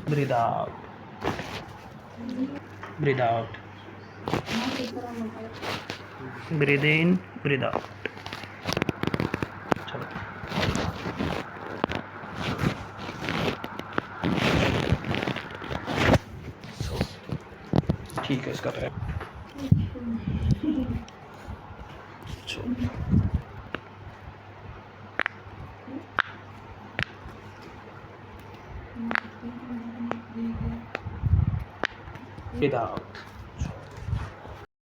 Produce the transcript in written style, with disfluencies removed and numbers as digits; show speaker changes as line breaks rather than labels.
Breathe out. Breathe out. Breathe in. Breathe out. चलो ठीक है इसका पैर Breathe out.